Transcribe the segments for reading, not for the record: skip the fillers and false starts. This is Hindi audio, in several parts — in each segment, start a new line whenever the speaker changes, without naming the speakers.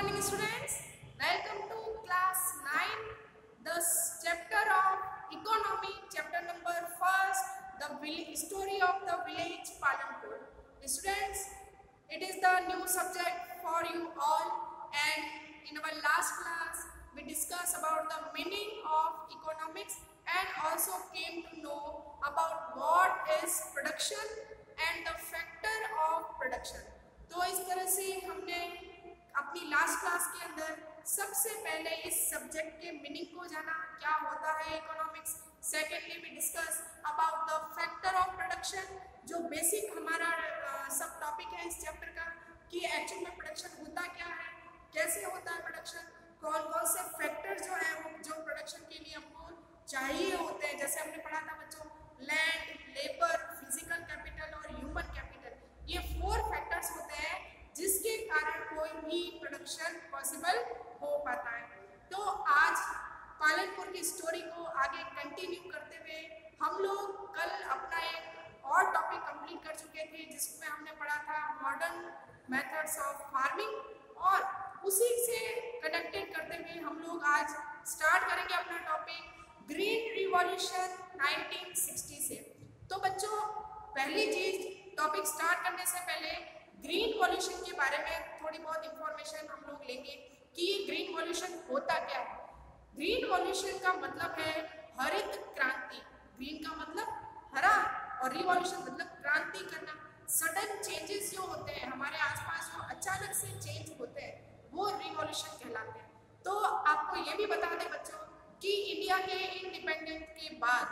morning students, welcome to class 9, the chapter of economy, chapter number 1st, the story of the village Palanpur. Students, it is the new subject for you all, and in our last class we discussed about the meaning of economics and also came to know about what is production and the factor of production. तो इस तरह से हमने अपनी लास्ट क्लास के अंदर सबसे पहले इस सब्जेक्ट के मीनिंग को जाना, क्या होता है economics. Secondly we discuss about the factor of production, जो बेसिक हमारा सब टॉपिक है इस चैप्टर का, कि एक्चुअल में प्रोडक्शन होता क्या है, कैसे होता है प्रोडक्शन, कौन कौन से फैक्टर जो है वो जो प्रोडक्शन के लिए हमको चाहिए होते हैं। जैसे हमने पढ़ा था बच्चों, लैंड, लेबर, फिजिकल कैपिटल और ह्यूमन कैपिटल, ये 4 फैक्टर्स होते हैं जिसके कारण कोई भी प्रोडक्शन पॉसिबल हो पाता है। तो आज पालनपुर की स्टोरी को आगे कंटिन्यू करते हुए हम लोग कल अपना एक और टॉपिक कंप्लीट कर चुके थे जिसमें हमने पढ़ा था मॉडर्न मेथड्स ऑफ फार्मिंग, और उसी से कनेक्टेड करते हुए हम लोग आज स्टार्ट करेंगे अपना टॉपिक ग्रीन रिवॉल्यूशन 1960 से। तो बच्चों, पहली चीज टॉपिक स्टार्ट करने से पहले ग्रीन रिवॉल्यूशन के बारे में थोड़ी बहुत इंफॉर्मेशन हम लोग लेंगे कि ये ग्रीन रिवॉल्यूशन होता क्या है। ग्रीन रिवॉल्यूशन का मतलब है हरित क्रांति। ग्रीन का मतलब हरा और रिवॉल्यूशन मतलब क्रांति करना। सडन चेंजेस जो होते हैं हमारे आसपास, जो अचानक से चेंज होते हैं, वो रिवॉल्यूशन कहलाते हैं। तो आपको ये भी बता दें बच्चों कि इंडिया के इंडिपेंडेंस के बाद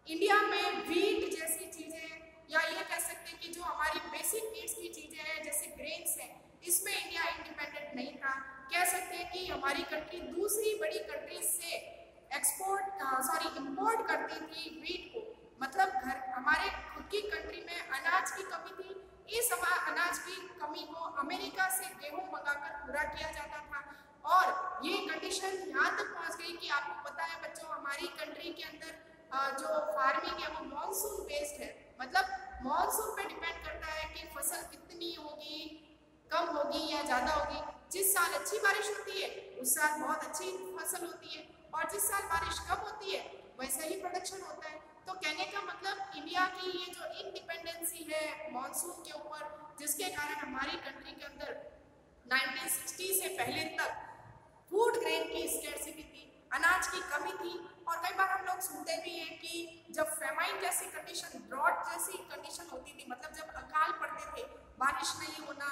इंडिया में व्हीट जैसी चीजें, या ये कह सकते हैं कि जो हमारी बेसिक नीड्स की चीजें हैं जैसे ग्रेन्स हैं, इसमें इंडिया इंडिपेंडेंट नहीं था। कह सकते हैं कि हमारी कंट्री दूसरी बड़ी कंट्री से इंपोर्ट करती थी व्हीट को, मतलब हमारे खुद की कंट्री में अनाज की कमी थी। इस अनाज की कमी को अमेरिका से गेहूं मंगाकर पूरा किया जाता था, और ये कंडीशन यहाँ तक पहुँच गई कि आपको पता है बच्चों, हमारी कंट्री के अंदर जो फार्मिंग है वो मॉनसून बेस्ड है, मतलब मॉनसून पे डिपेंड करता है कि फसल कितनी होगी, कम होगी या ज़्यादा होगी। जिस साल अच्छी बारिश होती है उस साल बहुत अच्छी फसल होती है, और जिस साल बारिश कम होती है वैसे ही प्रोडक्शन होता है। तो कहने का मतलब इंडिया की ये जो इंडिपेंडेंसी है मॉनसून के ऊपर, जिसके कारण हमारी कंट्री के अंदर 1960 से पहले तक फूड ग्रेन की स्कैर्सिटी थी, अनाज की कमी थी। और कई बार हम लोग सुनते भी हैं कि जब फेमाइन जैसी कंडीशन, ड्रॉट जैसी कंडीशन होती थी, मतलब जब अकाल पड़ते थे, बारिश नहीं होना,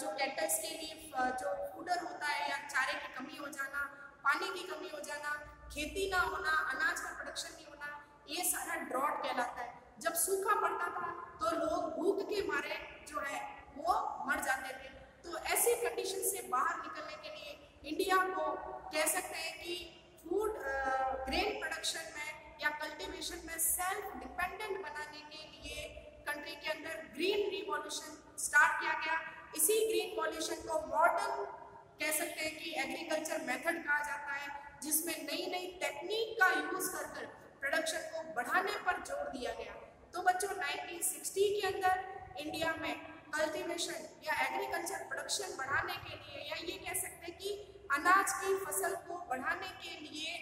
जो कैटल्स के लिए जो फूडर होता है या चारे की कमी हो जाना, पानी की कमी हो जाना, खेती ना होना, अनाज का प्रोडक्शन नहीं होना, ये सारा ड्रॉट कहलाता है। जब सूखा पड़ता था तो लोग भूख के मारे जो है वो मर जाते थे। तो ऐसी कंडीशन से बाहर निकलने के लिए इंडिया को कह सकते हैं कि फूड ग्रेन प्रोडक्शन में या कल्टीवेशन में सेल्फ डिपेंडेंट बनाने के लिए कंट्री के अंदर ग्रीन रिवॉल्यूशन स्टार्ट किया गया। इसी ग्रीन रिवॉल्यूशन को मॉडर्न कह सकते हैं कि एग्रीकल्चर मेथड कहा जाता है, जिसमें नई नई टेक्निक का यूज कर प्रोडक्शन को बढ़ाने पर जोर दिया गया। तो बच्चों, 1960 के अंदर इंडिया में कल्टीवेशन या एग्रीकल्चर प्रोडक्शन बढ़ाने के लिए, या ये कह सकते हैं कि अनाज की फसल को बढ़ाने के लिए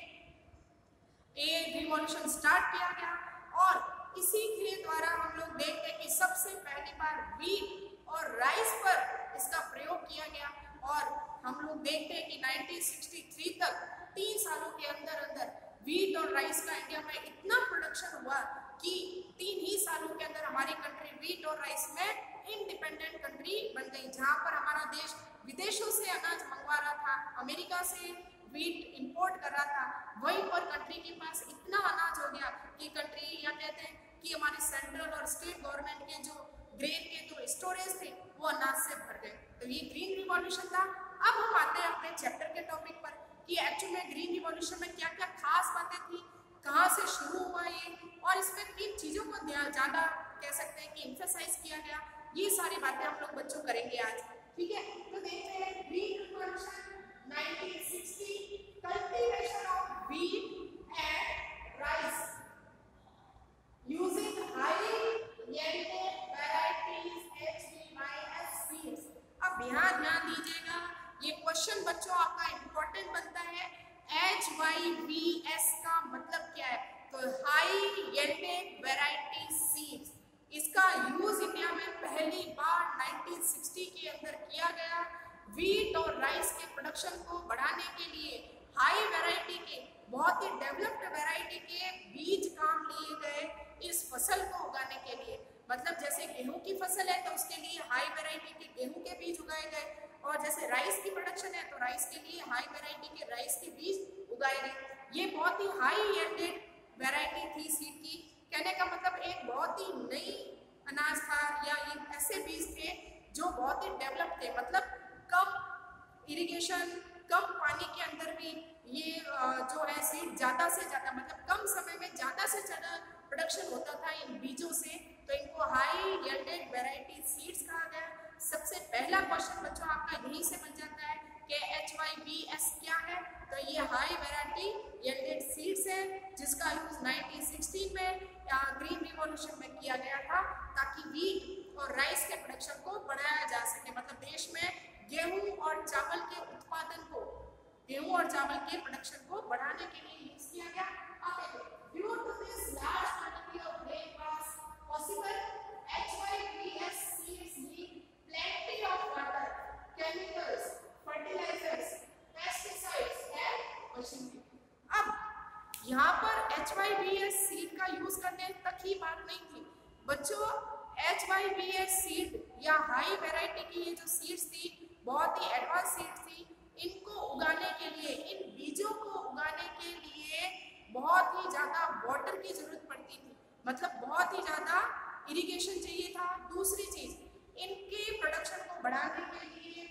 एक रिवॉल्यूशन स्टार्ट किया गया। और इसी के द्वारा हम लोग देखते हैं कि सबसे पहली बार व्हीट और राइस पर इसका प्रयोग किया गया। और हम लोग देखते हैं कि 1963 तक 3 सालों के अंदर अंदर व्हीट और राइस का इंडिया में इतना प्रोडक्शन हुआ कि 3 ही सालों के अंदर हमारी कंट्री व्हीट और राइस में इंडिपेंडेंट कंट्री बन गई। जहाँ पर हमारा देश विदेशों से अनाज मंगवा रहा था, अमेरिका से व्हीट इंपोर्ट कर रहा था, वहीं पर कंट्री के पास इतना अनाज हो गया कि कंट्री, या कहते हैं कि हमारे सेंट्रल और स्टेट गवर्नमेंट के जो ग्रेन के जो स्टोरेज थे वो अनाज से भर गए। तो ये ग्रीन रिवॉल्यूशन था। अब हम आते हैं अपने चैप्टर के टॉपिक पर कि एक्चुअली में ग्रीन रिवॉल्यूशन में क्या क्या खास बातें थी, कहाँ से शुरू हुआ ये, और इसमें किन चीज़ों को ज़्यादा कह सकते हैं कि एम्फसाइज किया गया। ये सारी बातें हम लोग बच्चों करेंगे आज, ठीक है। तो देखते हैं green revolution 1960, cultivation of wheat and rice using highly yielding varieties HVYS seeds. अब यहाँ ध्यान दीजिएगा, ये व्हीट और राइस के प्रोडक्शन को बढ़ाने के लिए हाई वैरायटी के, बहुत ही डेवलप्ड वैरायटी के बीज काम लिए गए इस फसल को उगाने के लिए। मतलब जैसे गेहूं की फसल है तो उसके लिए हाई वैरायटी के गेहूं के बीज उगाए गए, और जैसे राइस की प्रोडक्शन है तो राइस के लिए हाई वैरायटी के राइस के बीज उगाए गए। ये बहुत ही हाई यील्डेड वैरायटी थी सीड की। कहने का मतलब एक बहुत ही नई अनाज था, या ये ऐसे बीज थे जो बहुत ही डेवलप थे। मतलब कम इरिगेशन, कम पानी के अंदर भी ये जो है सीड ज़्यादा से ज़्यादा, मतलब कम समय में ज़्यादा से ज़्यादा प्रोडक्शन होता था इन बीजों से, तो इनको हाई यील्डेड वैरायटी सीड्स कहा गया। सबसे पहला क्वेश्चन बच्चों आपका यहीं से बन जाता है कि HYBS क्या है। तो ये हाई वैरायटी यील्डेड सीड्स है, जिसका यूज 1916 में ग्रीन रिवॉल्यूशन में किया गया था, ताकि व्हीट और राइस के प्रोडक्शन को बढ़ाया जा सके। मतलब देश में गेहूं और चावल के उत्पादन को, गेहूं और चावल के प्रोडक्शन को बढ़ाने के लिए यूज किया गया। Due to this large quantity of grain was possible, HYBS seeds need plenty of water, chemicals, fertilizers, pesticides and machinery. अब यहाँ पर HYBS सीड का यूज करने तक ही बात नहीं थी बच्चों। HYBS सीड या हाई वैरायटी की ये जो सीड्स थी, बहुत ही एडवांस सीड थी। इनको उगाने के लिए, इन बीजों को उगाने के लिए बहुत ही ज़्यादा वाटर की जरूरत पड़ती थी, मतलब बहुत ही ज़्यादा इरिगेशन चाहिए था। दूसरी चीज़, इनके प्रोडक्शन को बढ़ाने के लिए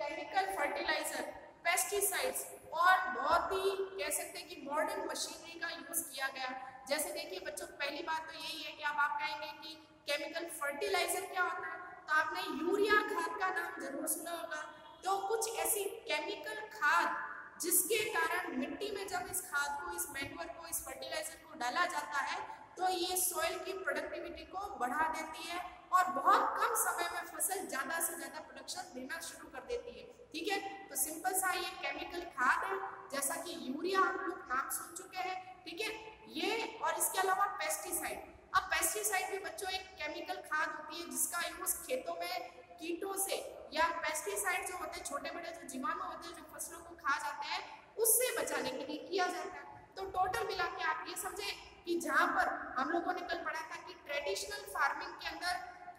केमिकल फर्टिलाइजर, पेस्टिसाइड्स और बहुत ही कह सकते हैं कि मॉडर्न मशीनरी का यूज़ किया गया। जैसे देखिए बच्चों, पहली बात तो यही है कि अब आप कहेंगे कि केमिकल फर्टिलाइजर क्या होता है, तो आपने यूरिया खाद का नाम जरूर सुना होगा। तो कुछ ऐसी केमिकल खाद जिसके कारण मिट्टी में जब इस खाद को, इस मैन्योर को, इस फर्टिलाइजर को डाला जाता है तो ये सॉइल की प्रोडक्टिविटी को बढ़ा देती है और बहुत कम समय में फसल ज़्यादा से ज़्यादा प्रोडक्शन देना शुरू कर देती है। ठीक है, तो सिंपल सा ये केमिकल खाद है, जैसा कि यूरिया हम लोग नाम सुन चुके हैं। ठीक है, ये और इसके अलावा पेस्टिसाइड। अब पेस्टिसाइड भी बच्चों एक केमिकल खाद होती है जिसका यूज खेतों में कीटों से, या पेस्टिसाइड जो होते हैं छोटे बड़े जो जीवाणु होते हैं जो फसलों को खा जाते हैं, उससे बचाने के लिए किया जाता है। तो टोटल मिला के आप ये समझे कि जहाँ पर हम लोगों ने कल पढ़ा था कि ट्रेडिशनल फार्मिंग के अंदर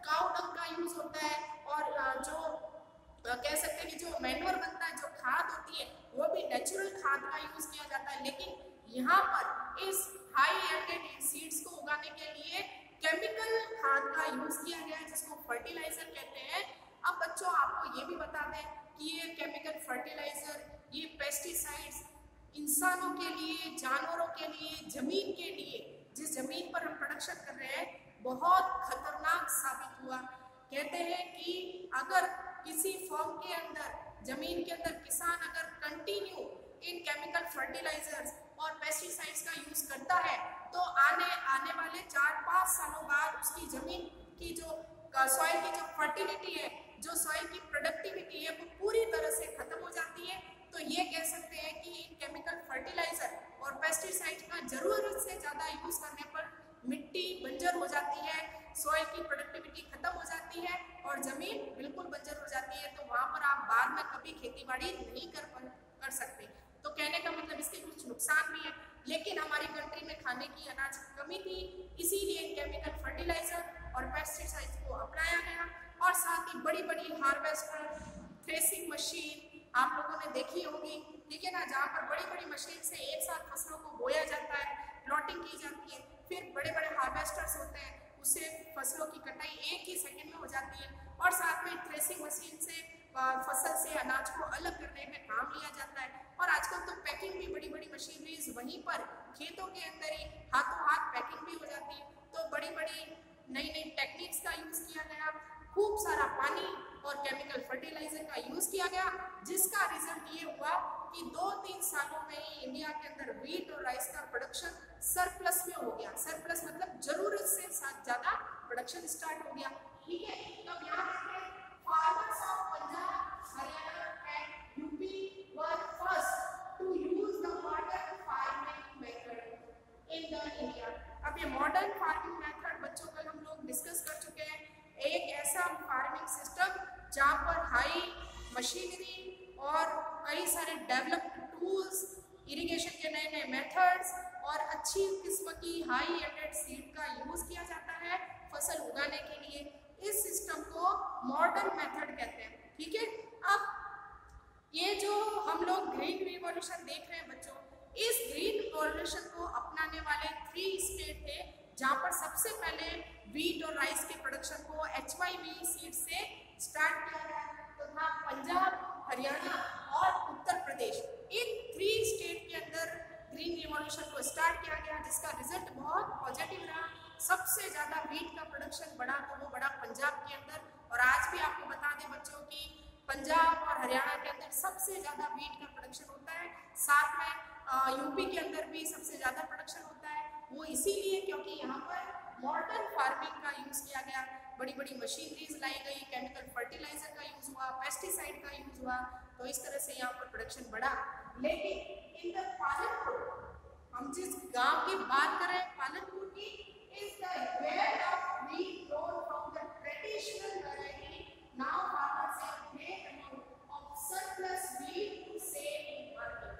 काऊ डंग का यूज होता है, और जो कह सकते हैं कि जो मैन्योर बनता है, जो खाद होती है, वो भी नेचुरल खाद का यूज किया जाता है। लेकिन यहाँ पर इस हाई यील्डेड सीड्स को उगाने के लिए केमिकल खाद का यूज किया गया है, जिसको फर्टिलाइजर कहते हैं। अब बच्चों आपको ये भी बता दें कि ये केमिकल फर्टिलाइजर, ये पेस्टिसाइड्स इंसानों के लिए, जानवरों के लिए, जमीन के लिए, जिस जमीन पर हम प्रोडक्शन कर रहे हैं, बहुत खतरनाक साबित हुआ। कहते हैं कि अगर किसी फॉर्म के अंदर, जमीन के अंदर किसान अगर कंटिन्यू इन केमिकल फर्टिलाइजर्स और पेस्टिसाइड्स का यूज करता है तो आने वाले 4-5 सालों बाद उसकी जमीन की जो सॉइल की जो फर्टिलिटी है, जो सॉइल की प्रोडक्टिविटी है, वो पूरी तरह से खत्म हो जाती है। तो ये कह सकते हैं कि इन केमिकल फर्टिलाइजर और पेस्टिसाइड का जरूरत से ज़्यादा यूज करने पर मिट्टी बंजर हो जाती है, सॉइल की प्रोडक्टिविटी खत्म हो जाती है और ज़मीन बिल्कुल बंजर हो जाती है। तो वहाँ पर आप बाद में कभी खेती बाड़ी नहीं कर सकते। तो कहने का मतलब इसके कुछ नुकसान भी है, लेकिन हमारी कंट्री में खाने की अनाज की कमी थी, इसीलिए केमिकल फर्टिलाइजर और पेस्टिसाइड्स को अपनाया गया। और साथ ही बड़ी बड़ी हार्वेस्टर, थ्रेसिंग मशीन आप लोगों ने देखी होगी, ठीक है ना, जहाँ पर बड़ी बड़ी मशीन से एक साथ फसलों को बोया जाता है, प्लॉटिंग की जाती है, फिर बड़े बड़े हार्वेस्टर्स होते हैं, उससे फसलों की कटाई 1 ही सेकंड में हो जाती है। और साथ में थ्रेसिंग मशीन से फसल से अनाज को अलग करने में काम लिया जाता है। और आजकल तो पैकिंग भी बड़ी बड़ी मशीनरीज वहीं पर खेतों के अंदर ही हाथों हाथ पैकिंग भी हो जाती है। तो बड़ी बड़ी नई नई टेक्निक्स का यूज किया गया, खूब सारा पानी और केमिकल फर्टिलाइजर का यूज किया गया, जिसका रिजल्ट ये हुआ कि 2-3 सालों में ही इंडिया के अंदर व्हीट और राइस का प्रोडक्शन सरप्लस में हो गया। सरप्लस मतलब जरूरत से ज्यादा प्रोडक्शन स्टार्ट हो गया। ठीक है, तो यहाँ farmers of Punjab, Haryana and UP were first to use the modern farming method in the India. अब ये मॉडर्न फार्मिंग मेथड बच्चों कल हम लोग डिस्कस कर चुके हैं। एक ऐसा फार्मिंग सिस्टम जहाँ पर हाई मशीनरी और कई सारे डेवलप्ड टूल्स, इरिगेशन के नए नए मेथड्स और अच्छी किस्म की हाई एंडेड सीड का यूज किया जाता है फसल उगाने के लिए। इस सिस्टम को मॉडर्न मेथड कहते हैं। ठीक है, अब ये जो हम लोग ग्रीन रिवॉल्यूशन देख रहे हैं बच्चों, इस ग्रीन रिवॉल्यूशन को अपनाने वाले 3 स्टेट थे, जहाँ पर सबसे पहले व्हीट और राइस के प्रोडक्शन को HYV सीड से स्टार्ट किया गया, तो था पंजाब, हरियाणा और उत्तर प्रदेश। इन 3 स्टेट के अंदर ग्रीन रिवॉल्यूशन को स्टार्ट किया गया, जिसका रिजल्ट बहुत पॉजिटिव रहा। सबसे ज़्यादा व्हीट का प्रोडक्शन बढ़ा तो वो बढ़ा पंजाब के अंदर, और आज भी आपको बता दें बच्चों की पंजाब और हरियाणा के अंदर सबसे ज़्यादा व्हीट का प्रोडक्शन होता है। साथ में यूपी के अंदर भी सबसे ज़्यादा प्रोडक्शन होता है। वो इसीलिए क्योंकि यहाँ पर मॉडर्न फार्मिंग का यूज़ किया गया, बड़ी बड़ी मशीनरीज लाई गई, केमिकल फर्टिलाइजर का यूज़ हुआ, पेस्टिसाइड का यूज़ हुआ, तो इस तरह से यहाँ पर प्रोडक्शन बढ़ा। लेकिन इन द पालनपुर, हम जिस गांव की बात कर रहे हैं पालनपुर की, is the where of wheat grown from the traditional variety. Now farmers have great amount of surplus wheat to sell in market.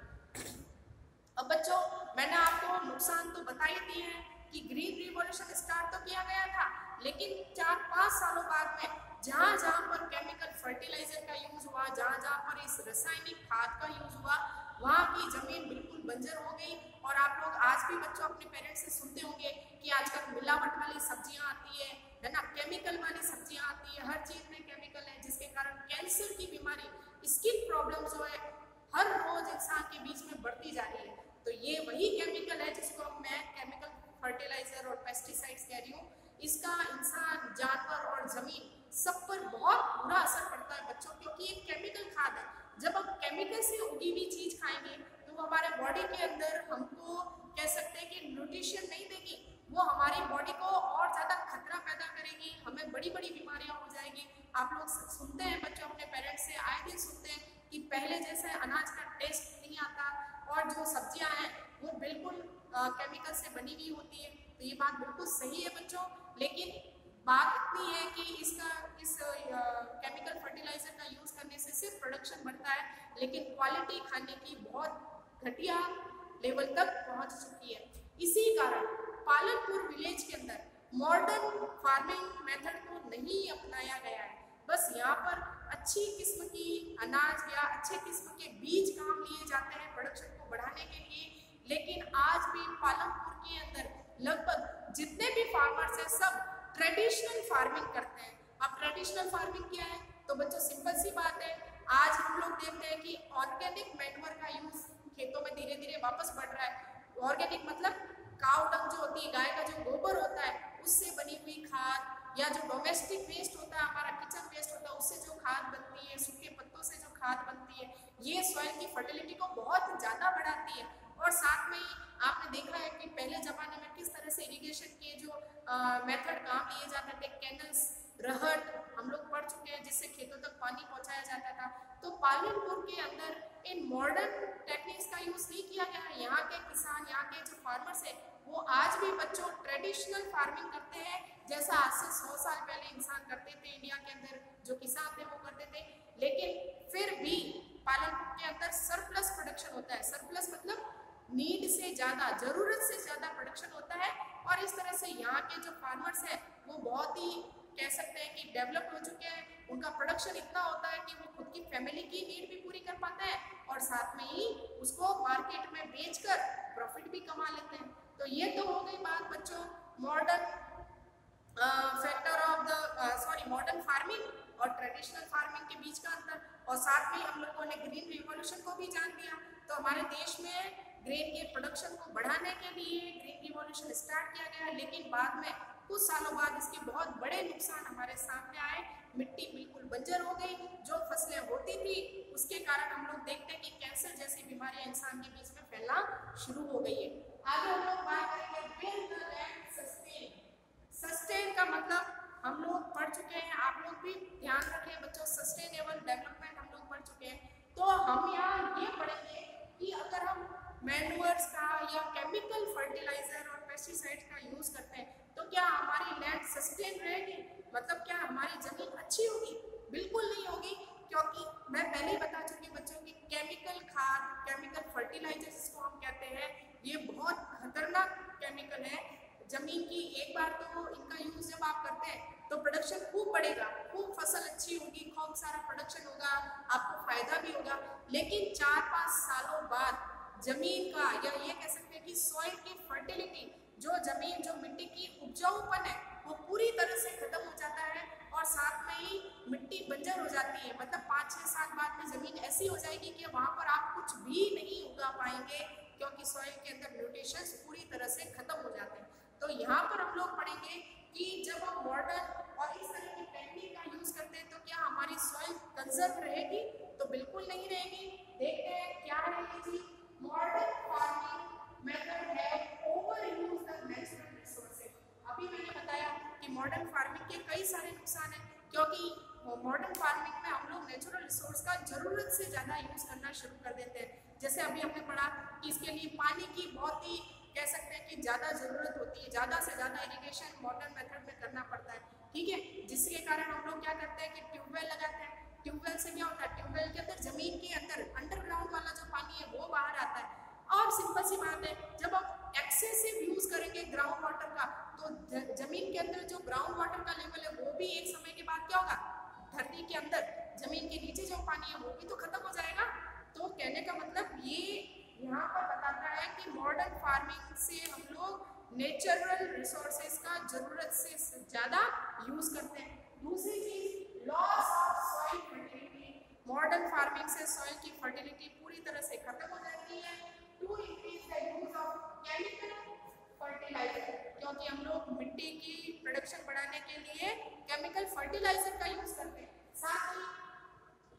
अब बच्चों, मैंने आपको नुकसान तो बता ही दिए हैं कि ग्रीन रिवॉल्यूशन स्टार्ट तो किया गया था, लेकिन 4-5 सालों बाद में जहाँ जहाँ पर केमिकल फर्टिलाइजर का यूज हुआ, जहाँ जहाँ पर इस रासायनिक खाद का यूज हुआ, वहाँ की जमीन बिल्कुल बंजर हो गई। और आप लोग आज भी बच्चों अपने पेरेंट्स से सुनते होंगे कि आजकल मिलावट वाली सब्जियाँ आती है ना, केमिकल वाली सब्जियाँ आती है, हर चीज में केमिकल है, जिसके कारण कैंसर की बीमारी, स्किन प्रॉब्लम जो है हर रोज इंसान के बीच में बढ़ती जा रही है। तो ये वही केमिकल है जिसको मैं केमिकल फर्टिलाइजर और पेस्टिसाइड्स कह रही हूँ। इसका इंसान, जानवर और जमीन सब पर बहुत बुरा असर पड़ता है बच्चों, क्योंकि ये केमिकल खाद है। जब हम केमिकल से उगी हुई चीज खाएंगे तो वो हमारे बॉडी के अंदर हमको कह सकते हैं कि न्यूट्रिशन नहीं देगी, वो हमारी बॉडी को और ज्यादा खतरा पैदा करेगी, हमें बड़ी बड़ी बीमारियां हो जाएगी। आप लोग सुनते हैं बच्चों अपने पेरेंट्स से, आए दिन सुनते हैं कि पहले जैसे अनाज का टेस्ट नहीं आता और जो सब्जियां हैं वो बिल्कुल केमिकल से बनी हुई होती है। तो ये बात बिल्कुल सही है बच्चों, लेकिन बात इतनी है कि इस केमिकल फर्टिलाइजर का यूज करने से सिर्फ प्रोडक्शन बढ़ता है, लेकिन क्वालिटी खाने की बहुत घटिया लेवल तक पहुंच चुकी है। इसी कारण पालनपुर विलेज के अंदर मॉडर्न फार्मिंग मेथड को नहीं अपनाया गया है। बस यहाँ पर अच्छी किस्म की अनाज या अच्छे किस्म के बीज काम लिए जाते हैं प्रोडक्शन को बढ़ाने के लिए, लेकिन आज भी पालनपुर के अंदर लगभग जितने भी फार्मर्स हैं सब ट्रेडिशनल फार्मिंग करते हैं। अब ट्रेडिशनल फार्मिंग क्या है, तो बच्चों सिंपल सी बात है, आज हम लोग देखते हैं कि ऑर्गेनिक मैन्योर का यूज खेतों में धीरे धीरे वापस बढ़ रहा है। ऑर्गेनिक मतलब काउ डंग जो होती है, गाय का जो गोबर होता है, उससे बनी हुई खाद, या जो डोमेस्टिक वेस्ट होता है, हमारा किचन वेस्ट होता है, उससे जो खाद बनती है, सूखे पत्तों से जो खाद बनती है, ये सॉइल की फर्टिलिटी को बहुत ज़्यादा बढ़ाती है। और साथ में ही आपने देखा है कि पहले ज़माने में किस तरह से इरिगेशन के जो मेथड काम लिए जाते थे, कैनल्स, रहट हम लोग पढ़ चुके हैं, जिससे खेतों तक पानी पहुंचाया जाता था। तो पालनपुर के अंदर इन मॉडर्न टेक्निक्स का यूज नहीं किया गया है। यहाँ के किसान, यहाँ के जो फार्मर्स है, वो आज भी बच्चों ट्रेडिशनल फार्मिंग करते हैं, जैसा आज से 100 साल पहले इंसान करते थे। इंडिया के अंदर जो किसान थे वो करते थे, लेकिन फिर भी पालनपुर के अंदर सरप्लस प्रोडक्शन होता है। सरप्लस मतलब नीड से ज़्यादा, ज़रूरत से ज़्यादा प्रोडक्शन होता है। और इस तरह से यहाँ के जो फार्मर्स हैं वो बहुत ही कह सकते हैं कि डेवलप हो चुके हैं। उनका प्रोडक्शन इतना होता है कि वो खुद की फैमिली की नीड भी पूरी कर पाता है और साथ में ही उसको मार्केट में बेचकर प्रॉफिट भी कमा लेते हैं। तो ये तो हो गई बात बच्चों मॉडर्न मॉडर्न फार्मिंग और ट्रेडिशनल फार्मिंग के बीच का अंतर। और साथ में हम लोगों ने ग्रीन रिवॉल्यूशन को भी जान लिया। तो हमारे देश में ग्रेन के प्रोडक्शन को बढ़ाने के लिए ग्रीन रिवॉल्यूशन स्टार्ट किया गया, लेकिन बाद में कुछ सालों बाद इसके बहुत बड़े नुकसान हमारे सामने आए। मिट्टी बिल्कुल बंजर हो गई, जो फसलें होती थी उसके कारण हम लोग देखते हैं कि कैंसर जैसी बीमारियां इंसान के बीच में फैलना शुरू हो गई है। आगे हम लोग बात करेंगे build the land sustain. Sustain का मतलब हम लोग पढ़ चुके हैं, आप लोग भी ध्यान रखें बच्चों, सस्टेनेबल डेवलपमेंट हम लोग पढ़ चुके हैं। तो हम यहाँ ये पढ़ेंगे कि अगर हम मैन्युअर्स का या केमिकल फर्टिलाइजर और पेस्टिसाइड्स का यूज करते हैं तो क्या हमारी लैंड सस्टेन रहेगी, मतलब क्या हमारी जमीन अच्छी होगी? बिल्कुल नहीं होगी, क्योंकि मैं पहले ही बता चुकी बच्चों की केमिकल खाद, केमिकल फर्टिलाइजर जिसको हम कहते हैं, ये बहुत खतरनाक केमिकल है जमीन की। एक बार तो इनका यूज जब आप करते हैं तो प्रोडक्शन खूब बढ़ेगा, खूब फसल अच्छी होगी, खूब सारा प्रोडक्शन होगा, आपको फायदा भी होगा। लेकिन 4-5 सालों बाद जमीन का, या ये कह सकते हैं कि सॉइल की फर्टिलिटी, जो जमीन, जो मिट्टी की उपजाऊपन है, वो पूरी तरह से खत्म हो जाता है और साथ में ही मिट्टी बंजर हो जाती है। मतलब 5-6 साल बाद में जमीन ऐसी हो जाएगी कि वहां पर आप कुछ भी नहीं उगा पाएंगे, क्योंकि सॉइल के अंदर न्यूट्रिशंस पूरी तरह से खत्म हो जाते हैं। तो यहाँ पर हम लोग पढ़ेंगे कि जब हम मॉडर्न और इस तरह की टेक्निक का यूज करते हैं तो क्या हमारी सॉइल कंजर्व रहेगी? तो बिल्कुल नहीं रहेगी। देखते हैं क्या है ये चीज। मॉडर्न फार्मिंग मेथड है over use the natural resources. अभी मैंने बताया कि मॉडर्न फार्मिंग के कई सारे नुकसान हैं, क्योंकि मॉडर्न फार्मिंग में हम लोग नेचुरल रिसोर्स का जरूरत से ज़्यादा यूज करना शुरू कर देते हैं। जैसे अभी हमने पढ़ा कि इसके लिए पानी की बहुत ही कह सकते हैं कि ज़्यादा ज़रूरत होती है, ज़्यादा से ज़्यादा इरिगेशन मॉडर्न मेथड में करना पड़ता है, ठीक है। जिसके कारण हम लोग क्या करते हैं कि ट्यूबवेल लगाते हैं। ट्यूबवेल से क्या होता है, ट्यूबवेल के अंदर जमीन के अंदर अंडरग्राउंड वाला जो पानी है वो बाहर आता है। और सिंपल सी बात है, जब हम एक्सेसिव यूज करेंगे ग्राउंड वाटर का तो जमीन के अंदर जो ग्राउंड वाटर का लेवल है वो भी एक समय के बाद क्या होगा, धरती के अंदर जमीन के नीचे जो पानी है वो भी तो खत्म हो जाएगा। तो कहने का मतलब ये यहाँ पर बताता है कि मॉडर्न फार्मिंग से हम लोग नेचुरल रिसोर्सेज का जरूरत से ज़्यादा यूज करते हैं। दूसरी चीज loss of soil fertility. Modern farming से सॉइल की फर्टिलिटी पूरी तरह से खत्म हो जाती है। To increase the use of chemical fertiliser, क्योंकि हम लोग मिट्टी की प्रोडक्शन बढ़ाने के लिए केमिकल फर्टिलाइजर का यूज करते हैं। साथ ही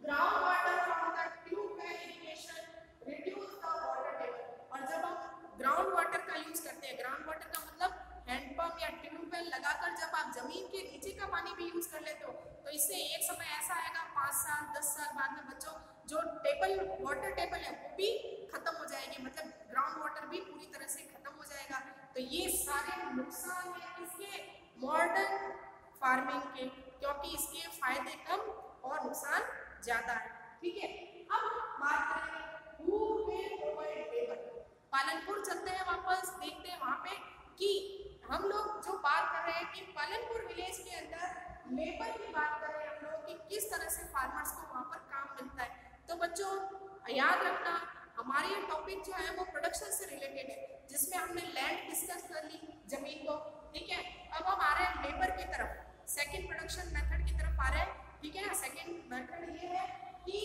ground water from the tubewell irrigation reduce the water table. और जब हम ग्राउंड वाटर का यूज करते हैं, ग्राउंड वाटर का मतलब हैंडपंप या ट्यूबवेल लगाकर जब आप जमीन के नीचे का पानी भी यूज कर लेते हो, तो इससे एक समय ऐसा आएगा 5 साल 10 साल बाद में बच्चों, जो टेबल वाटर टेबल है वो भी खत्म हो जाएगी, मतलब ग्राउंड वाटर भी पूरी तरह से खत्म हो जाएगा। तो ये सारे नुकसान है इसके मॉडर्न फार्मिंग के, क्योंकि इसके फायदे कम और नुकसान ज्यादा है, ठीक है। अब बात करेंगे who will provide labor। Palanpur चलते हैं, वापस देखते हैं वहां पे कि हम लोग जो बात कर रहे हैं कि पालनपुर विलेज के अंदर लेबर की बात कर रहे हैं हम लोग कि किस तरह से फार्मर्स को वहां पर काम मिलता है। तो बच्चों याद रखना, हमारी ये टॉपिक जो है वो प्रोडक्शन से रिलेटेड है, जिसमें हमने लैंड डिस्कस कर ली, जमीन को, ठीक है। अब हम आ रहे हैं लेबर की तरफ, सेकंड प्रोडक्शन मेथड की तरफ आ रहे हैं, ठीक है। सेकंड मेथड ये है कि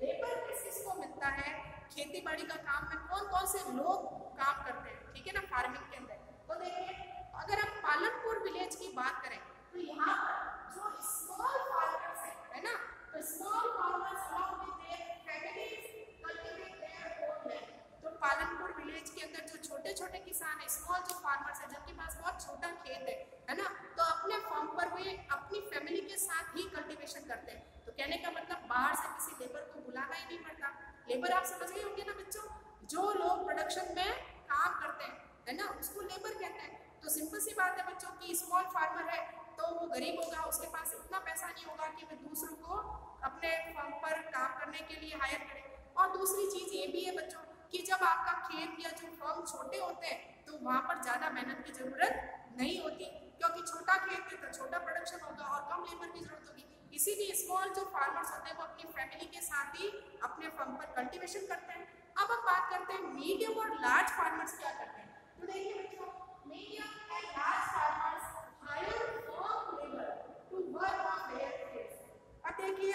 लेबर किसको मिलता है, खेती बाड़ी का काम में कौन कौन से लोग काम करते हैं, ठीक है ना, फार्मिंग के अंदर। तो देखिए अगर हम पालनपुर विलेज की बात करें तो यहाँ पर जो स्मॉल फार्मर्स है ना, तो small farmers along with their families cultivate their own land. तो पालनपुर विलेज के अंदर जो छोटे छोटे किसान है, स्मॉल जो फार्मर्स है, जिनके पास बहुत छोटा खेत है ना, तो अपने फार्म पर वे अपनी फैमिली के साथ ही कल्टीवेशन करते हैं। तो कहने का मतलब बाहर से किसी लेबर को बुलाना ही नहीं पड़ता। लेबर आप समझ गए होंगे ना बच्चों, जो लोग प्रोडक्शन में काम करते हैं, है ना, उसको लेबर कहते हैं। तो सिंपल सी बात है बच्चों की स्मॉल फार्मर है तो वो गरीब होगा, उसके पास इतना पैसा नहीं होगा कि वह दूसरों को अपने फार्म पर काम करने के लिए हायर करे। और दूसरी चीज ये भी है बच्चों कि जब आपका खेत या जो फार्म छोटे होते हैं तो वहाँ पर ज़्यादा मेहनत की जरूरत नहीं होती, क्योंकि छोटा खेत है तो छोटा प्रोडक्शन होगा और कम लेबर की जरूरत होगी। इसीलिए स्मॉल जो फार्मर्स होते हैं वो अपनी फैमिली के साथ ही अपने फार्म पर कल्टीवेशन करते हैं। अब हम बात करते हैं मीडियम और लार्ज फार्मर्स क्या करते हैं। तो देखिए बच्चों, medium and large farmers hire farm labour to work on their fields. अब देखिए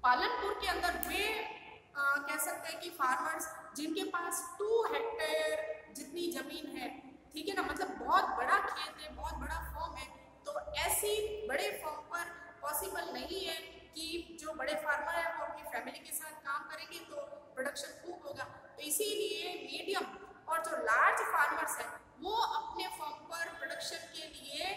पालनपुर के अंदर वे कह सकते हैं कि फार्मर्स जिनके पास 2 हेक्टेयर जितनी जमीन है, ठीक है ना, मतलब बहुत बड़ा खेत है, बहुत बड़ा फॉर्म है, तो ऐसी बड़े फॉर्म पर पॉसिबल नहीं है कि जो बड़े फार्मर है वो अपनी फैमिली के साथ काम करेंगे तो प्रोडक्शन खूब होगा। तो इसीलिए मीडियम और जो लार्ज फार्मर्स हैं वो अपने फॉर्म पर प्रोडक्शन के लिए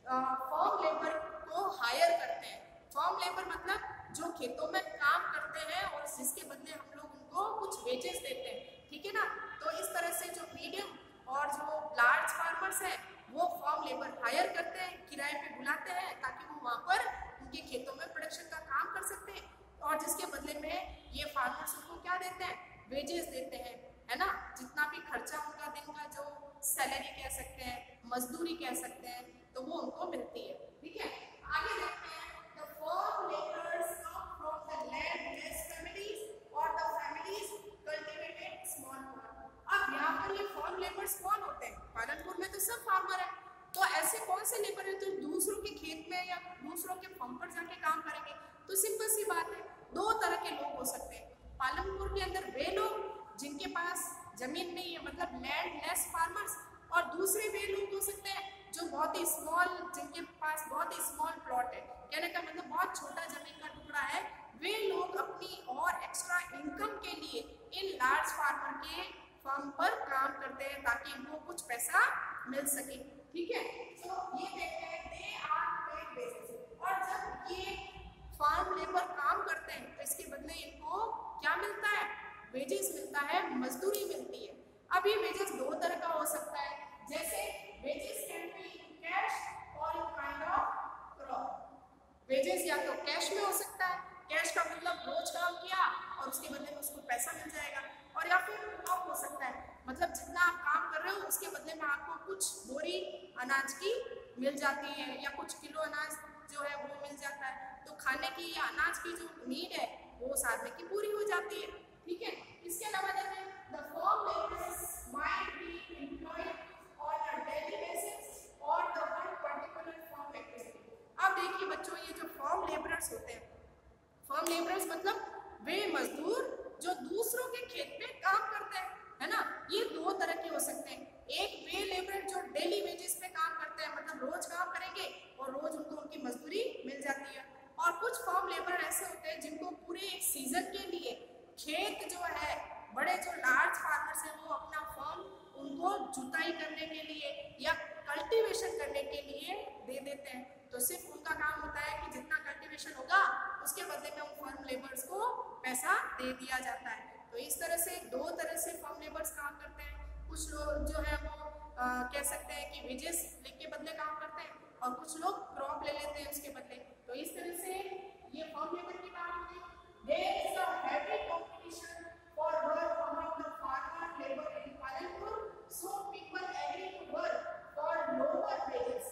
फॉर्म लेबर को हायर करते हैं। फॉर्म लेबर मतलब जो खेतों में काम करते हैं और जिसके बदले हम लोग उनको कुछ वेजेस देते हैं, ठीक है ना। तो इस तरह से जो मीडियम और जो लार्ज फार्मर्स हैं वो फॉर्म लेबर हायर करते हैं, किराए पे बुलाते हैं ताकि वो वहाँ पर उनके खेतों में प्रोडक्शन का काम कर सकते हैं। और जिसके बदले में ये फार्मर्स उनको क्या देते हैं, वेजेस देते हैं, है ना। जितना भी खर्चा उनका दिन का जो सैलरी कह सकते हैं, मजदूरी कह सकते हैं, तो वो उनको मिलती है। ठीक है, आगे देखते हैं। The farm labourers come from the landless families और the families cultivated small farm. अब यहाँ पर ये फार्म लेबर्स कौन होते हैं? पालनपुर में तो सब फार्मर है, तो ऐसे कौन से लेबर है जो दूसरों के खेत में या दूसरों के फार्म पर जाके काम करेंगे? तो सिंपल सी बात है, दो तरह के लोग हो सकते हैं पालनपुर के अंदर। वे लोग जिनके पास जमीन नहीं है, मतलब लैंडलेस फार्मर्स, और दूसरे वे लोग हो सकते हैं जो बहुत ही स्मॉल, जिनके पास बहुत ही स्मॉल प्लॉट है, कहने का मतलब बहुत छोटा जमीन का टुकड़ा है। वे लोग अपनी और एक्स्ट्रा इनकम के लिए इन लार्ज फार्मर के फार्म पर काम करते हैं ताकि इनको कुछ पैसा मिल सके। ठीक है, तो ये देखते हैं दे आर पेड वेजेस। और जब ये फार्म लेबर काम करते हैं तो इसके बदले इनको क्या मिलता है? वेजेस मिलता है, मजदूरी मिलती है। अब ये वेजेस दो तरह का हो सकता है, जैसे wages can be in cash और in kind of crop. Wages या तो कैश में हो सकता है, कैश का मतलब रोज काम किया और उसके बदले में उसको पैसा मिल जाएगा, और या फिर क्रॉप हो सकता है, मतलब जितना आप काम कर रहे हो उसके बदले में आपको कुछ बोरी अनाज की मिल जाती है या कुछ किलो अनाज जो है वो मिल जाता है, तो खाने की या अनाज की जो नीड है वो उस आदमी की पूरी हो जाती है। ठीक है, इसके अलावा देखें the farm labourers might be employed on a daily basis और the one particular farm activity. अब देखिए बच्चों, ये जो फार्म लेबरर्स होते हैं, फार्म लेबरर्स मतलब वे मजदूर जो दूसरों के खेत में काम करते हैं, है ना। ये दो तरह के हो सकते हैं। एक वे लेबर जो डेली वेजेस पे काम करते हैं, मतलब रोज काम करेंगे और रोज उनको उनकी मजदूरी मिल जाती है। और कुछ फार्म लेबर ऐसे होते हैं जिनको पूरे एक सीजन के लिए खेत जो है, बड़े जो लार्ज फार्मर्स हैं वो अपना फार्म उनको जुताई करने के लिए या कल्टीवेशन करने के लिए दे देते हैं। तो सिर्फ उनका काम होता है कि जितना कल्टीवेशन होगा उसके बदले में उन फार्म लेबर्स को पैसा दे दिया जाता है। तो इस तरह से दो तरह से फार्म लेबर्स काम करते हैं। कुछ लोग जो है वो कह सकते हैं कि वेजेस के बदले काम करते हैं और कुछ लोग क्रॉप ले लेते हैं उसके बदले। तो इस तरह से ये फार्म लेबर की बात होगी। There is a heavy competition for work among the farmer labor in Palanpur, so people agree to work for lower wages.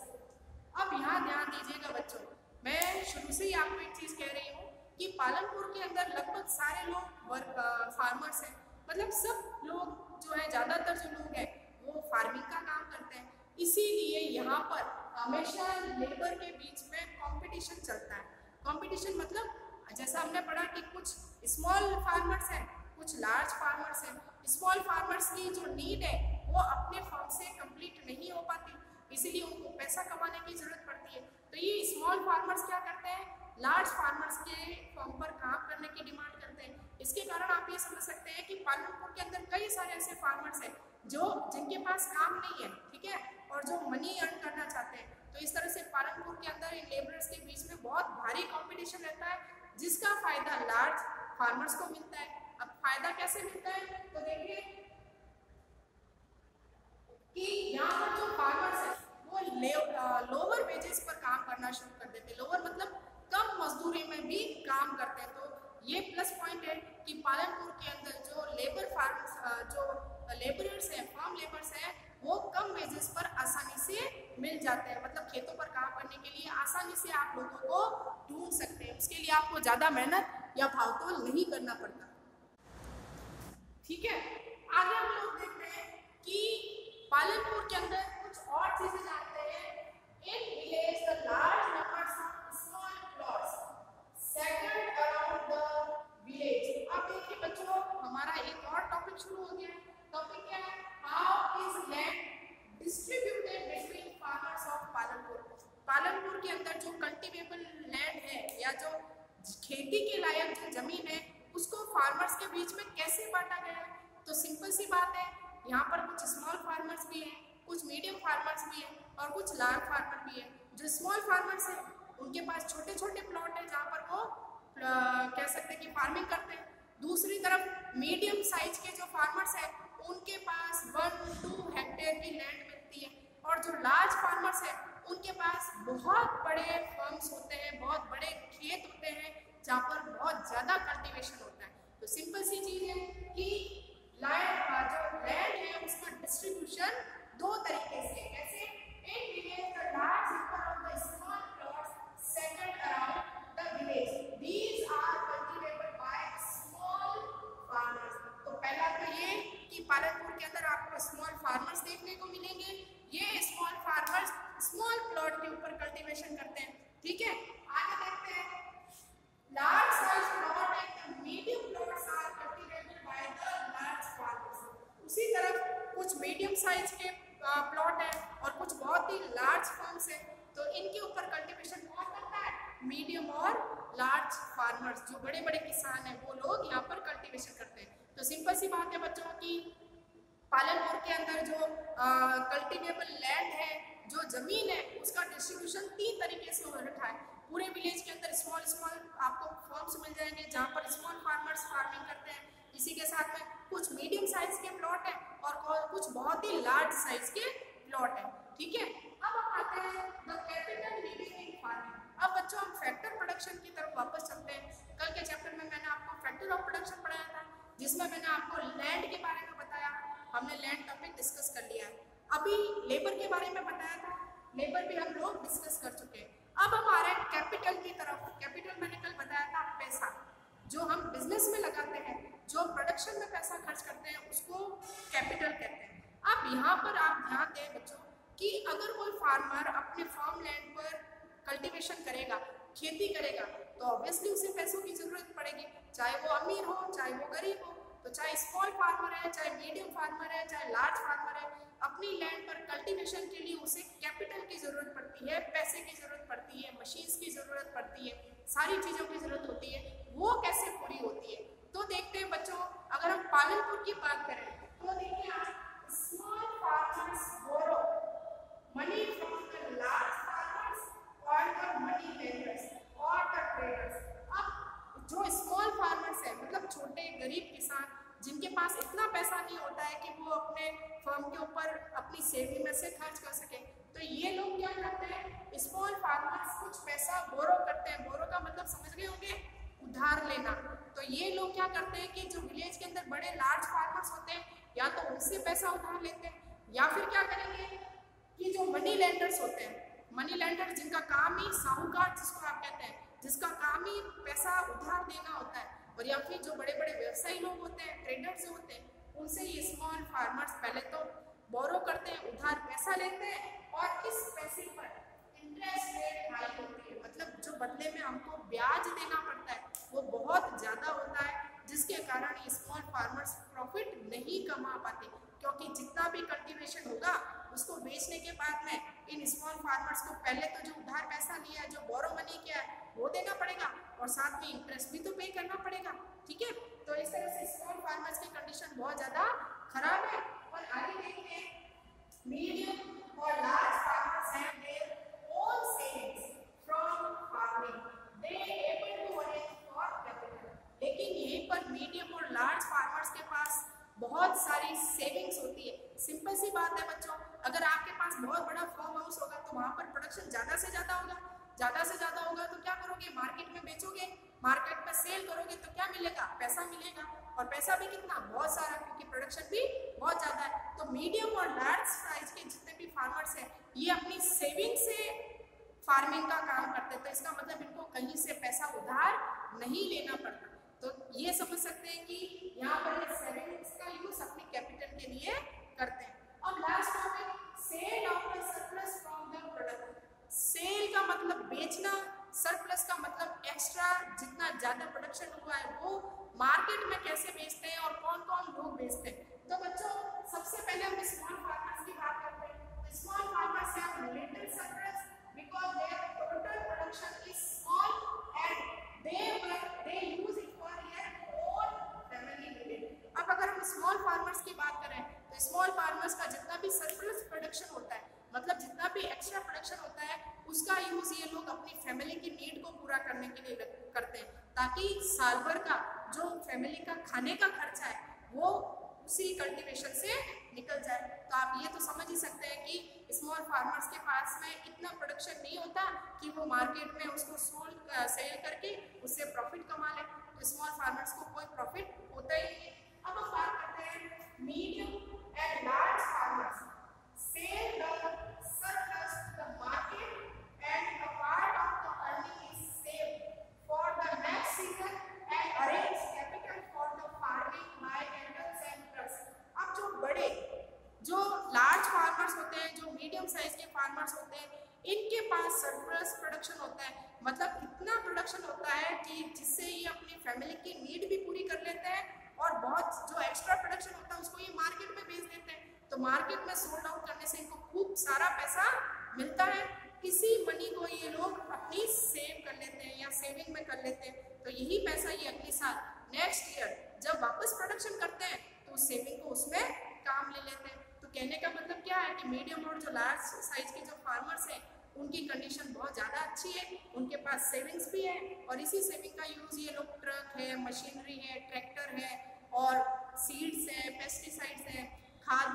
अब यहाँ ध्यान दीजिएगा बच्चों, मैं शुरू से ही आपको एक चीज कह रही हूँ कि पालनपुर के अंदर लगभग सारे लोग फार्मर्स हैं, मतलब सब लोग जो है, ज्यादातर जो लोग हैं वो फार्मिंग का काम करते हैं। इसीलिए यहाँ पर हमेशा लेबर के बीच में कंपटीशन चलता है। कंपटीशन मतलब जैसा हमने पढ़ा कि कुछ स्मॉल फार्मर्स हैं, कुछ लार्ज फार्मर्स हैं। स्मॉल फार्मर्स की जो नीड है वो अपने फार्म से कंप्लीट नहीं हो पाती, इसीलिए उनको पैसा कमाने की जरूरत पड़ती है। तो ये स्मॉल फार्मर्स क्या करते हैं, लार्ज फार्मर्स के फॉर्म पर काम करने की डिमांड करते हैं। इसके कारण आप ये समझ सकते हैं कि पालनपुर के अंदर कई सारे ऐसे फार्मर्स हैं जो जिनके पास काम नहीं है, ठीक है, और जो मनी अर्न करना चाहते हैं। तो इस तरह से पालनपुर के अंदर इन लेबरर्स के बीच में बहुत भारी कंपटीशन रहता है, जिसका फायदा लार्ज फार्मर्स को मिलता है। अब फायदा कैसे मिलता है, तो देखिए कि यहाँ पर जो फार्मर्स है वो लोअर वेजेस पर काम करना शुरू कर देते हैं। लोअर मतलब कम मजदूरी में भी काम करते हैं। तो ये प्लस पॉइंट है कि पालनपुर के अंदर जो लेबर फार्मर्स जो लेबरर्स हैं, फार्म लेबर्स हैं, वो कम वेजेस पर आसानी से मिल जाते हैं। मतलब खेतों पर काम करने के लिए आसानी से आप लोगों को ढूंढ सकते हैं, उसके लिए आपको ज़्यादा मेहनत या भावतोल नहीं करना पड़ता। ठीक है, आगे हम लोग देखते हैं कि पालनपुर के अंदर कुछ और चीजें जानते हैं। इन village the large numbers of small plots settled around the village. अब देखिए बच्चों, हमारा एक और टॉपिक शुरू हो गया है। टॉपिक क्या है, how is land distributed between farmers of Palanpur. Palanpur के अंदर जो कल्टीवेबल लैंड है या जो खेती के लायक जो जमीन है उसको फार्मर्स के बीच में कैसे बांटा गया है। तो सिंपल सी बात है, यहाँ पर कुछ स्मॉल फार्मर्स भी हैं, कुछ मीडियम फार्मर्स भी हैं और कुछ लार्ज फार्मर भी हैं। जो स्मॉल फार्मर्स हैं उनके पास छोटे छोटे प्लॉट हैं जहाँ पर वो कह सकते हैं कि फार्मिंग करते हैं। दूसरी तरफ मीडियम साइज के जो फार्मर्स हैं उनके पास 1-2 हेक्टेयर की लैंड मिलती है, और जो लार्ज फार्मर्स हैं उनके पास बहुत बड़े फार्म्स होते हैं, बहुत बड़े खेत होते हैं जहाँ पर बहुत ज्यादा कल्टीवेशन होता है। तो सिंपल सी चीज है कि लैंड जो लैंड है उसका डिस्ट्रीब्यूशन दो तरीके से, कैसे in village the large number of the small plots settled around the village these are cultivated by small farmers. तो पहला तो ये कि पालनपुर के अंदर आपको स्मॉल फार्मर्स देखने को मिलेंगे। ये स्मॉल फार्मर्स स्मॉल प्लॉट के ऊपर कल्टीवेशन करते हैं, ठीक है। आगे देखते हैं large size plot and medium plots are cultivated by the large farmers. उसी तरफ कुछ मीडियम साइज के प्लॉट है और कुछ बहुत ही लार्ज फार्म्स है, तो इनके ऊपर कल्टीवेशन कौन करता है, मीडियम और लार्ज फार्मर्स, जो बड़े बड़े किसान हैं वो लोग यहाँ पर कल्टीवेशन करते हैं। तो सिंपल सी बात है बच्चों की पालनपुर के अंदर जो कल्टीवेबल लैंड है, जो जमीन है, उसका डिस्ट्रीब्यूशन 3 तरीके से हो रखा है। पूरे विलेज के अंदर स्मॉल स्मॉल आपको फॉर्म्स मिल जाएंगे जहाँ पर स्मॉल फार्मर्स फार्मिंग करते हैं। इसी के साथ में कुछ मीडियम साइज के प्लॉट है और कुछ बहुत ही लार्ज साइज के प्लॉट है, ठीक है। अब हम आते हैं the capital needed in farming. अब बच्चों हम फैक्टर प्रोडक्शन की तरफ वापस चलते हैं। कल के चैप्टर में मैंने आपको फैक्टर ऑफ प्रोडक्शन पढ़ाया था, जिसमें मैंने आपको लैंड के बारे में बताया, हमने लैंड टॉपिक डिस्कस कर लिया है। अभी लेबर के बारे में बताया था, लेबर भी हम लोग डिस्कस कर चुके हैं। अब हम आ रहे हैं कैपिटल की तरफ। कैपिटल मैंने कल बताया था पैसा, जो हम बिजनेस में लगाते हैं, जो प्रोडक्शन में पैसा खर्च करते हैं, उसको कैपिटल कहते हैं। अब यहाँ पर आप ध्यान दें बच्चों कि अगर कोई फार्मर अपने फार्म लैंड पर कल्टीवेशन करेगा, खेती करेगा, तो ऑब्वियसली उसे पैसों की जरूरत पड़ेगी, चाहे वो अमीर हो चाहे वो गरीब हो। तो चाहे स्मॉल फार्मर है, चाहे मीडियम फार्मर है, चाहे लार्ज फार्मर है, अपनी लैंड पर कल्टीवेशन के लिए उसे कैपिटल की जरूरत पड़ती है, पैसे की जरूरत पड़ती है, मशीन्स की जरूरत पड़ती है, सारी चीजों की जरूरत होती है। वो कैसे पूरी होती है, तो देखते हैं बच्चों। अगर हम पालनपुर की बात करें तो देखिए आप small farmers borrow money from the large farmers और द मनी लेंडर्स और द ट्रेडर्स। अब जो स्मॉल फार्मर्स है, मतलब छोटे गरीब किसान जिनके पास इतना पैसा नहीं होता है कि वो अपने फर्म के ऊपर अपनी सेविंग में से खर्च कर सके, तो ये लोग क्या करते हैं, स्मॉल फार्मर्स कुछ पैसा बोरो करते हैं। बोरो का मतलब समझ गए होंगे, उधार लेना। तो ये लोग क्या करते हैं कि जो विलेज के अंदर बड़े लार्ज फार्मर्स होते हैं, या तो उनसे पैसा उधार लेते हैं, या फिर क्या करेंगे कि जो मनी लेंडर्स होते हैं, मनी लेंडर जिनका काम ही साहूकार जिसको आप कहते हैं, जिसका काम ही पैसा उधार देना होता है, और या फिर जो बड़े बड़े व्यवसायी लोग होते हैं, ट्रेडर्स होते हैं, उनसे ये स्मॉल फार्मर्स पहले तो बोरो करते हैं, उधार पैसा लेते हैं, और इस पैसे पर इंटरेस्ट रेट हाई होती है, मतलब जो बदले में हमको ब्याज देना पड़ता है वो बहुत ज़्यादा होता है, जिसके कारण ये स्मॉल फार्मर्स प्रॉफिट नहीं कमा पाते, क्योंकि जितना भी कल्टीवेशन होगा उसको बेचने के बाद में इन स्मॉल फार्मर्स को पहले तो जो उधार पैसा लिया है, जो बोरो मनी किया है, वो देना पड़ेगा, और साथ में इंटरेस्ट भी तो पे करना पड़ेगा, ठीक है। तो इस तरह से स्मॉल फार्मर्स की कंडीशन बहुत ज़्यादा खराब है। और आगे देखते हैं मीडियम और large farmers have their own savings from farming, they able to arrange for capital. लेकिन यहीं पर मीडियम और लार्ज फार्मर्स के पास बहुत सारी सेविंग्स होती है। सिंपल सी बात है बच्चों, अगर आपके पास बहुत बड़ा फार्म हाउस होगा तो वहाँ पर प्रोडक्शन ज़्यादा से ज़्यादा होगा, ज़्यादा से ज़्यादा होगा तो क्या करोगे, मार्केट में बेचोगे, मार्केट में सेल करोगे तो क्या मिलेगा, पैसा मिलेगा, और पैसा भी कितना, बहुत सारा, क्योंकि प्रोडक्शन भी बहुत ज़्यादा है। तो मीडियम और लार्ज साइज के जितने भी फार्मर्स हैं, ये अपनी सेविंग से फार्मिंग का काम करते हैं, तो इसका मतलब इनको कहीं से पैसा उधार नहीं लेना पड़ता। तो ये समझ सकते हैं कि यहाँ पर सेविंग्स का यूज अपनी कैपिटल के लिए करते हैं। अब last topic, sale of the surplus from the product. Sale का मतलब बेचना, सरप्लस का मतलब एक्स्ट्रा, जितना ज्यादा प्रोडक्शन हुआ है वो मार्केट में कैसे बेचते हैं और कौन कौन लोग बेचते हैं। तो बच्चों सबसे पहले हम स्मॉल फार्मर्स की बात करते हैं। Small farmers have little surplus because their total production is small and they use it for their own family need. अब अगर हम स्मॉल फार्मर्स की बात करें तो स्मॉल फार्मर्स का जितना भी सरप्लस प्रोडक्शन होता है, मतलब जितना भी एक्स्ट्रा प्रोडक्शन होता है, उसका यूज ये लोग अपनी फैमिली की नीड को पूरा करने के लिए करते हैं, ताकि साल भर का जो फैमिली का खाने का खर्चा है वो उसी कल्टीवेशन से निकल जाए। तो आप ये तो समझ ही सकते हैं कि स्मॉल फार्मर्स के पास में इतना प्रोडक्शन नहीं होता कि वो मार्केट में उसको सेल करके उससे प्रॉफिट कमा ले। तो स्मॉल फार्मर्स को कोई प्रॉफिट होता ही नहीं। अब हम बात करते हैं medium and large farmers. Sell the surplus to the market and a part of the earning is saved for the next season and arrange capital for the farming by cattle and trucks। अब जो लार्ज फार्मर्स होते हैं, जो मीडियम साइज के फार्मर्स होते हैं, इनके पास सरप्लस प्रोडक्शन होता है, मतलब इतना प्रोडक्शन होता है कि जिससे ये अपनी फैमिली की नीड भी पूरी कर लेते हैं और बहुत जो एक्स्ट्रा प्रोडक्शन होता है उसको ये मार्केट में बेच देते हैं। तो मार्केट में सोल्ड आउट करने से इनको खूब सारा पैसा मिलता है। इसी मनी को ये लोग अपनी सेव कर लेते हैं या सेविंग में कर लेते हैं। तो यही पैसा ये अगले साल नेक्स्ट ईयर जब वापस प्रोडक्शन करते हैं तो उस सेविंग को उसमें काम ले लेते हैं। तो कहने का मतलब क्या है कि मीडियम और जो लार्ज साइज के जो फार्मर्स हैं उनकी कंडीशन बहुत ज़्यादा अच्छी है, उनके पास सेविंग्स भी है और इसी सेविंग का यूज़ ये लोग ट्रक है, मशीनरी है, ट्रैक्टर है और सीड्स है, पेस्टिसाइड्स हैं, खाद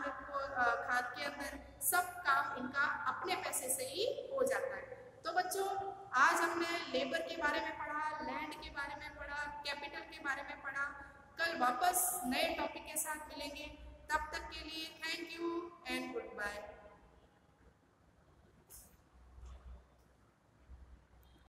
के अंदर सब काम इनका अपने पैसे से ही हो जाता है। तो बच्चों आज हमने लेबर के बारे में पढ़ा, लैंड के बारे में पढ़ा, कैपिटल के बारे में पढ़ा। कल वापस नए टॉपिक के साथ मिलेंगे, तब तक के लिए thank you and good bye.